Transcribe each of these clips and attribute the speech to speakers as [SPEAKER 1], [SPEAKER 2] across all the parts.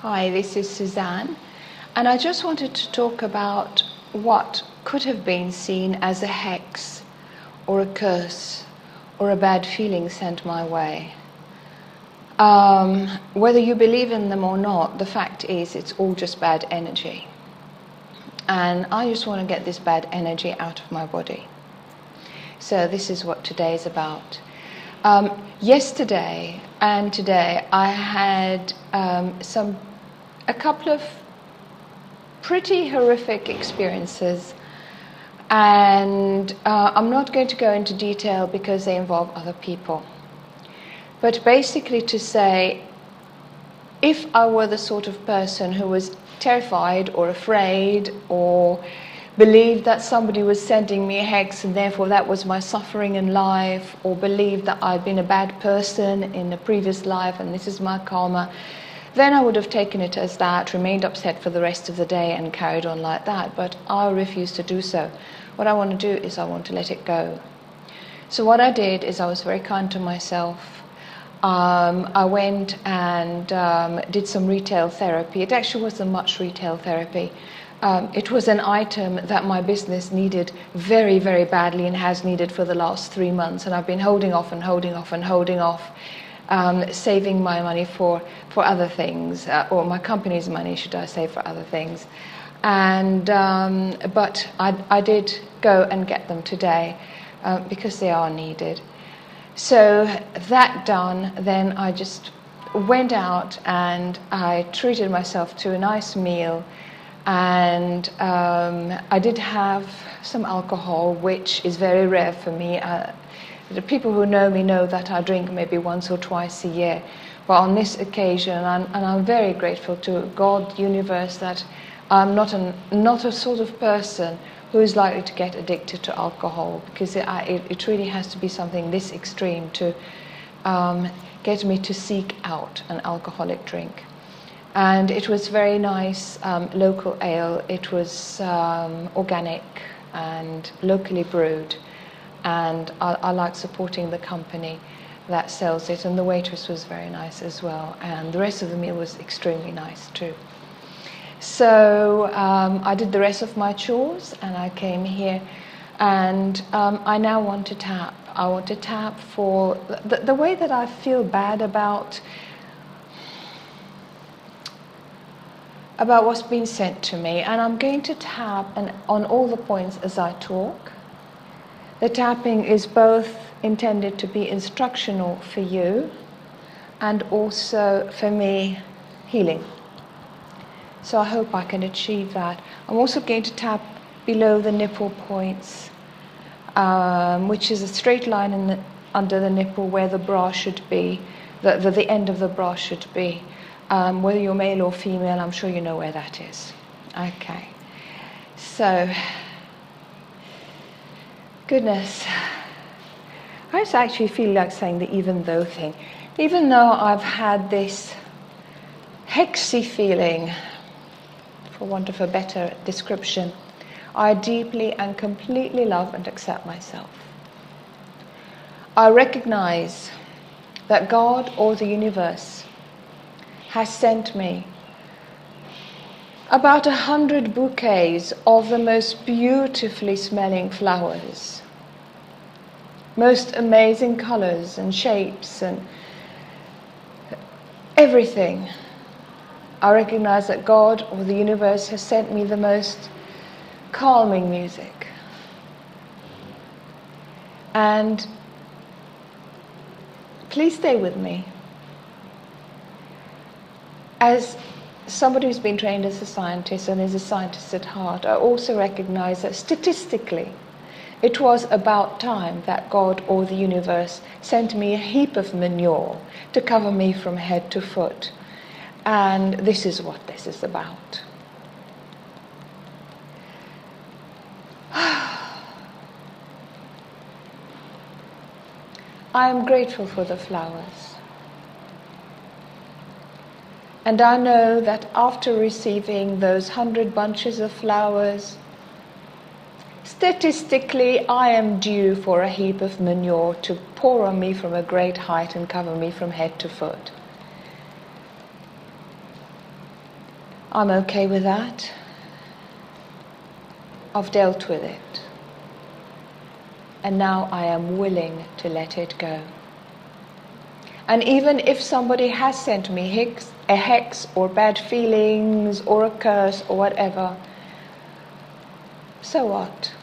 [SPEAKER 1] Hi, this is Suzanne, and I just wanted to talk about what could have been seen as a hex or a curse or a bad feeling sent my way. Whether you believe in them or not, the fact is it's all just bad energy. And I just want to get this bad energy out of my body. So this is what today is about. Yesterday and today I had a couple of pretty horrific experiences, and I'm not going to go into detail because they involve other people. But basically to say, if I were the sort of person who was terrified or afraid or believed that somebody was sending me a hex and therefore that was my suffering in life, or believed that I'd been a bad person in a previous life and this is my karma, then I would have taken it as that, remained upset for the rest of the day and carried on like that. But I refuse to do so. What I want to do is I want to let it go. So what I did is I was very kind to myself. I went and did some retail therapy. It actually wasn't much retail therapy. It was an item that my business needed very, very badly and has needed for the last 3 months. And I've been holding off, saving my money for other things, or my company's money, should I say, for other things. And but I did go and get them today because they are needed. So that done, then I just went out and I treated myself to a nice meal, and I did have some alcohol, which is very rare for me. The people who know me know that I drink maybe once or twice a year. But on this occasion, and I'm very grateful to God, universe, that I'm not a sort of person who is likely to get addicted to alcohol, because it really has to be something this extreme to get me to seek out an alcoholic drink. And it was very nice local ale. It was organic and locally brewed. And I like supporting the company that sells it, and the waitress was very nice as well, and the rest of the meal was extremely nice too. So I did the rest of my chores and I came here, and I now want to tap. I want to tap for the way that I feel bad about what's been sent to me, and I'm going to tap on all the points as I talk. The tapping is both intended to be instructional for you and also for me healing. So I hope I can achieve that. I'm also going to tap below the nipple points, which is a straight line under the nipple where the bra should be, the end of the bra should be. Whether you're male or female, I'm sure you know where that is. Okay. So, goodness, I just actually feel like saying the even though thing. Even though I've had this hexy feeling, for want of a better description, I deeply and completely love and accept myself. I recognize that God or the universe has sent me about 100 bouquets of the most beautifully smelling flowers, most amazing colors and shapes and everything. I recognize that God or the universe has sent me the most calming music. And please stay with me. As somebody who's been trained as a scientist and is a scientist at heart, I also recognize that statistically, it was about time that God or the universe sent me a heap of manure to cover me from head to foot. And this is what this is about. I am grateful for the flowers. And I know that after receiving those 100 bunches of flowers, statistically I am due for a heap of manure to pour on me from a great height and cover me from head to foot. I'm okay with that. I've dealt with it. And now I am willing to let it go. And even if somebody has sent me a hex or bad feelings or a curse or whatever, so what?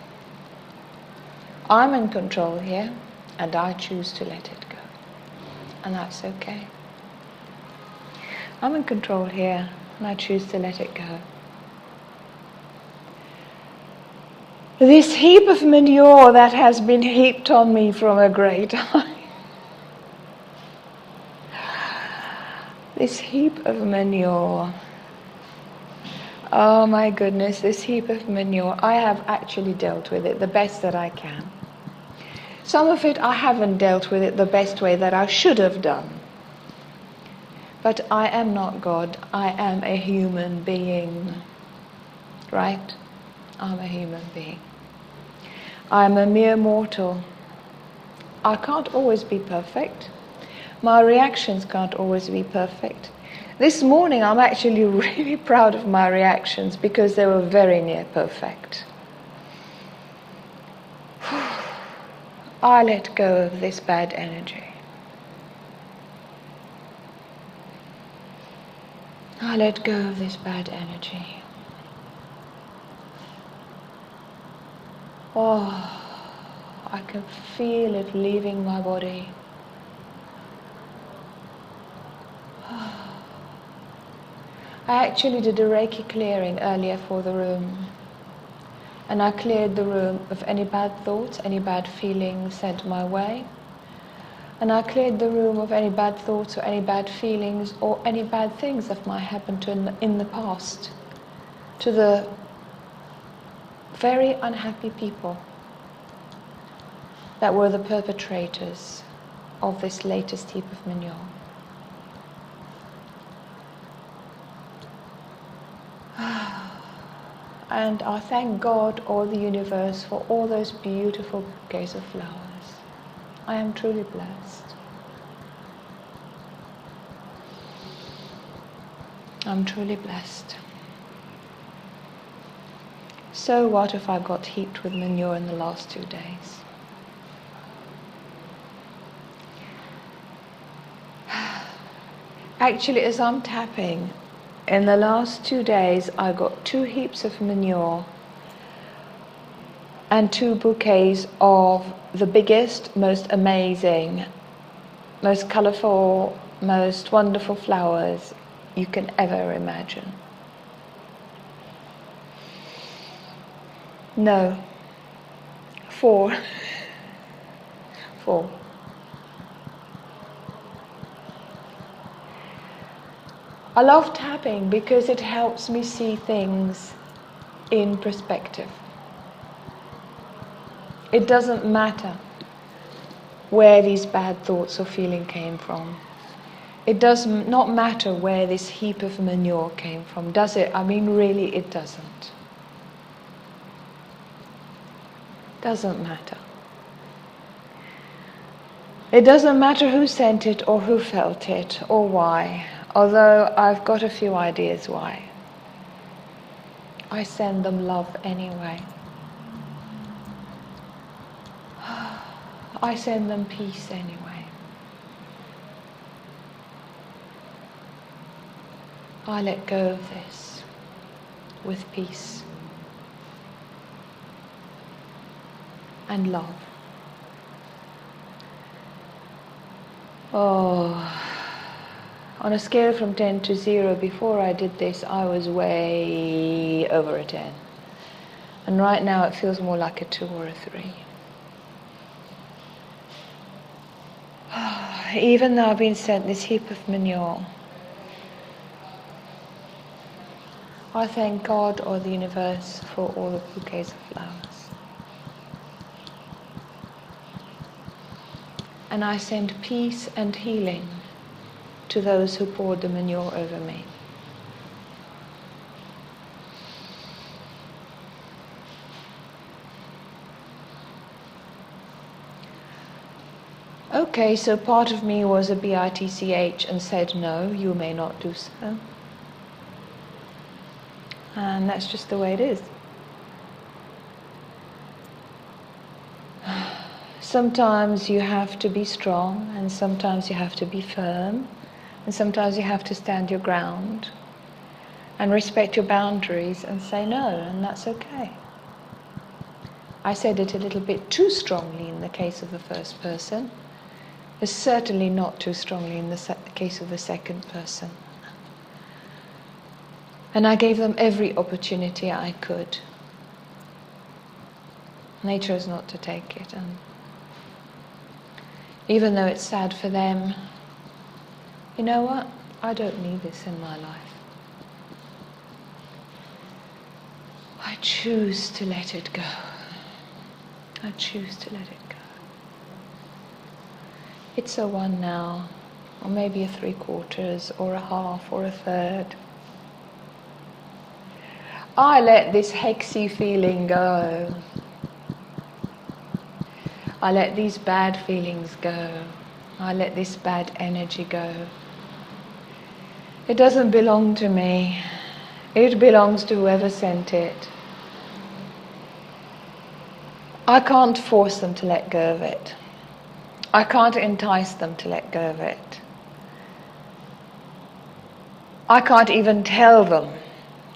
[SPEAKER 1] I'm in control here, and I choose to let it go. And that's okay. I'm in control here, and I choose to let it go. This heap of manure that has been heaped on me from a great height. This heap of manure. Oh my goodness, this heap of manure. I have actually dealt with it the best that I can. Some of it I haven't dealt with it the best way that I should have done. But I am not God. I am a human being. Right? I'm a human being. I'm a mere mortal. I can't always be perfect. My reactions can't always be perfect. This morning I'm actually really proud of my reactions because they were very near perfect. I let go of this bad energy. I let go of this bad energy. Oh, I can feel it leaving my body. I actually did a Reiki clearing earlier for the room. And I cleared the room of any bad thoughts, any bad feelings sent my way. And I cleared the room of any bad thoughts or any bad feelings or any bad things that might happen to in the past to the very unhappy people that were the perpetrators of this latest heap of manure. And I thank God or the universe for all those beautiful bouquets of flowers. I am truly blessed. I'm truly blessed. So what if I got heaped with manure in the last 2 days? Actually, as I'm tapping, in the last 2 days I got 2 heaps of manure and 2 bouquets of the biggest, most amazing, most colourful, most wonderful flowers you can ever imagine. No. 4. 4. I love tapping because it helps me see things in perspective. It doesn't matter where these bad thoughts or feeling came from. It does not matter where this heap of manure came from, does it? I mean, really, it doesn't. Doesn't matter. It doesn't matter who sent it or who felt it or why, although I've got a few ideas why. I send them love anyway. I send them peace anyway. I let go of this with peace and love. Oh, on a scale from 10 to 0, before I did this, I was way over a 10. And right now it feels more like a 2 or a 3. Even though I've been sent this heap of manure, I thank God or the universe for all the bouquets of flowers. And I send peace and healing to those who poured the manure over me. Okay, so part of me was a bitch and said, no, you may not do so. And that's just the way it is. Sometimes you have to be strong, and sometimes you have to be firm, and sometimes you have to stand your ground and respect your boundaries and say no, and that's okay. I said it a little bit too strongly in the case of the first person. It's certainly not too strongly in the case of the second person. And I gave them every opportunity I could. They chose not to take it, and even though it's sad for them, you know what? I don't need this in my life. I choose to let it go. I choose to let it go. It's a 1 now, or maybe a 3/4, or a half, or a third. I let this hexy feeling go. I let these bad feelings go. I let this bad energy go. It doesn't belong to me. It belongs to whoever sent it. I can't force them to let go of it. I can't entice them to let go of it. I can't even tell them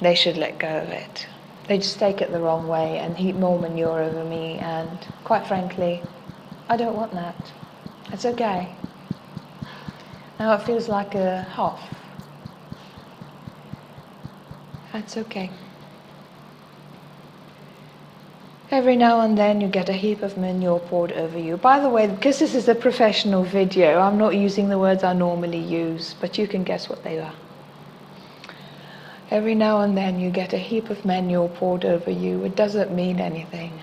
[SPEAKER 1] they should let go of it. They just take it the wrong way and heap more manure over me, and quite frankly, I don't want that. It's okay. Now it feels like a half. That's okay. Every now and then you get a heap of manure poured over you. By the way, because this is a professional video, I'm not using the words I normally use, but you can guess what they are. Every now and then you get a heap of manure poured over you. It doesn't mean anything.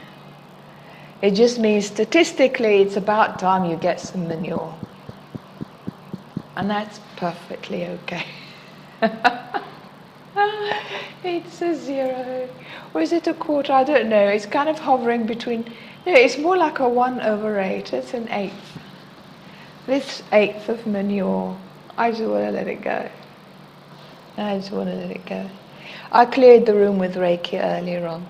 [SPEAKER 1] It just means statistically it's about time you get some manure. And that's perfectly okay. It's a 0. Or is it a 1/4? I don't know. It's kind of hovering between... No, it's more like a 1/8. It's an 1/8. This 1/8 of manure, I just want to let it go. I just want to let it go. I cleared the room with Reiki earlier on.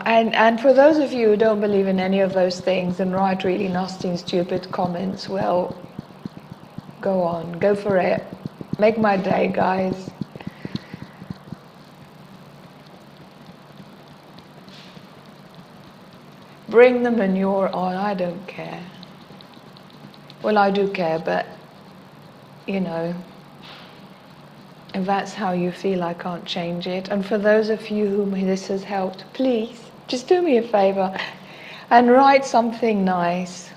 [SPEAKER 1] And for those of you who don't believe in any of those things and write really nasty and stupid comments, well, go on, go for it. Make my day, guys. Bring the manure on, I don't care. Well, I do care, but, you know, if that's how you feel, I can't change it. And for those of you whom this has helped, please, just do me a favor and write something nice.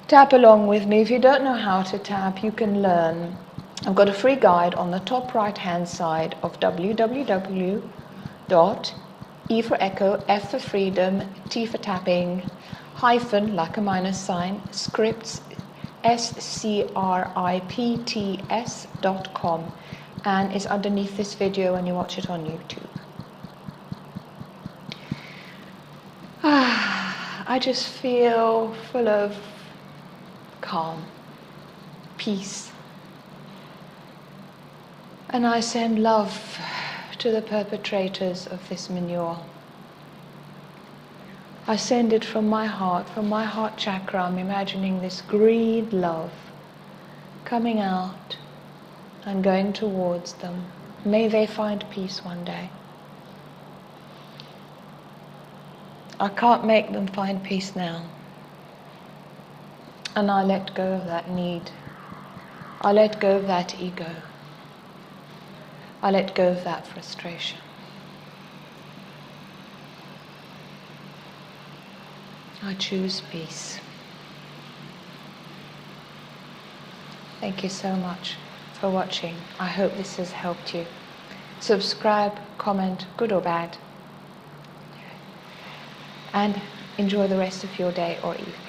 [SPEAKER 1] Tap along with me. If you don't know how to tap, you can learn. I've got a free guide on the top right-hand side of www.E for Echo, F for Freedom, T for Tapping, hyphen, like a minus sign, scripts, scripts.com, and it's underneath this video when you watch it on YouTube. I just feel full of calm, peace, and I send love to the perpetrators of this manure. I send it from my heart chakra. I'm imagining this green love coming out and going towards them. May they find peace one day. I can't make them find peace now. And I let go of that need. I let go of that ego. I let go of that frustration. I choose peace. Thank you so much for watching. I hope this has helped you. Subscribe, comment, good or bad. And enjoy the rest of your day or evening.